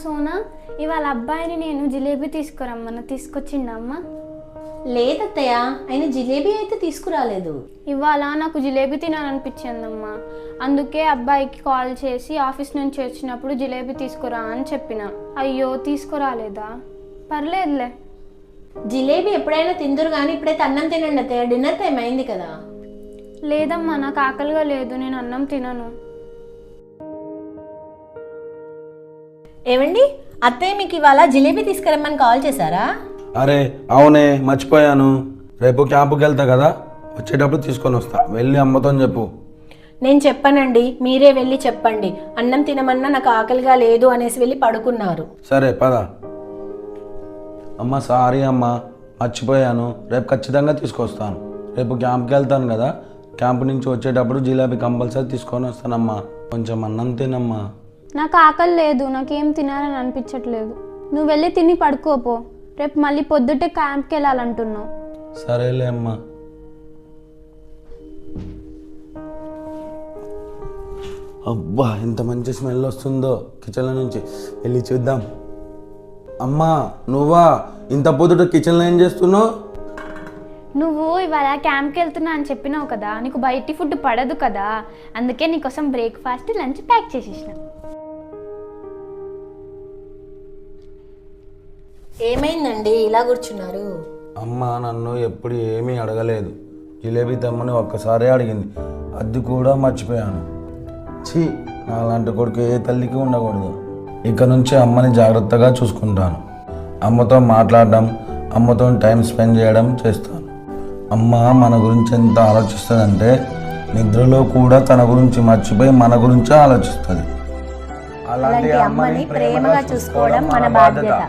సోనా, ఇవాళ అబ్బాయిని నేను జిలేబీ తీసుకురమ్మన్నా, తీసుకొచ్చిండమ్మా? లేదత్తయ్య, ఆయన జిలేబీ అయితే తీసుకురాలేదు. ఇవాళ నాకు జిలేబీ తినాలనిపించిందమ్మా, అందుకే అబ్బాయికి కాల్ చేసి ఆఫీస్ నుంచి వచ్చినప్పుడు జిలేబీ తీసుకురా అని చెప్పిన. అయ్యో తీసుకురాలేదా? పర్లేదులే. జిలేబీ ఎప్పుడైనా తిందురు కానీ ఇప్పుడైతే అన్నం తినండి అత్తయ్య, డిన్నర్ టైం అయింది కదా. లేదమ్మా, నాకు ఆకలిగా లేదు, నేను అన్నం తినను. ఏవండి, అత్తయ్య మీకు ఇవాళ జిలేబీ తీసుకురమ్మని కాల్ చేశారా? అరే అవునే, మర్చిపోయాను. రేపు క్యాంపుకి వెళ్తా కదా, వచ్చేటప్పుడు తీసుకొని వస్తా. వెళ్ళి అమ్మతో చెప్పు. నేను చెప్పానండి, మీరే వెళ్ళి చెప్పండి. అన్నం తినమన్నా నాకు ఆకలిగా లేదు అనేసి వెళ్ళి పడుకున్నారు. సరే పద. అమ్మ సారీ అమ్మ, మర్చిపోయాను. రేపు ఖచ్చితంగా తీసుకొస్తాను. రేపు క్యాంప్కి వెళ్తాను కదా, క్యాంప్ నుంచి వచ్చేటప్పుడు జిలేబీ కంపల్సరీ తీసుకొని వస్తానమ్మా. కొంచెం అన్నం తినమ్మా. నాకు ఆకలి లేదు, నాకేం తినాలని అనిపించట్లేదు. నువ్వు వెళ్ళి తిని పడుకోపో, రేపు మళ్ళీ పొద్దుటే క్యాంప్కి వెళ్ళాలంటున్నావు. సరేలే అమ్మా. అబ్బా ఎంత మంచి స్మెల్ వస్తుందో కిచెన్లో నుంచి. వెళ్ళి చూద్దాం. అమ్మా నువ్వా, ఇంత పొద్దుట కిచెన్లో ఏం చేస్తున్నావు? నువ్వు ఇవాళ క్యాంప్కి వెళ్తున్నా అని చెప్పినావు కదా, నీకు బయటి ఫుడ్ పడదు కదా, అందుకే నీకోసం బ్రేక్ఫాస్ట్ లంచ్ ప్యాక్ చేసేసిన. ఏమైందండి ఇలా కూర్చున్నారు? అమ్మ నన్ను ఎప్పుడు ఏమీ అడగలేదు. జిలేబీ తెమ్మని ఒక్కసారే అడిగింది, అది కూడా మర్చిపోయాను. ఛీ, నాలాంటి కొడుకు ఏ తల్లికి ఉండకూడదు. ఇక నుంచి అమ్మని జాగ్రత్తగా చూసుకుంటాను. అమ్మతో మాట్లాడడం, అమ్మతో టైం స్పెండ్ చేయడం చేస్తాను. అమ్మ మన గురించి ఎంత ఆలోచిస్తుందంటే నిద్రలో కూడా తన గురించి మర్చిపోయి మన గురించే ఆలోచిస్తుంది. అలాంటి అమ్మని ప్రేమగా చూసుకోవడం మన బాధ్యత.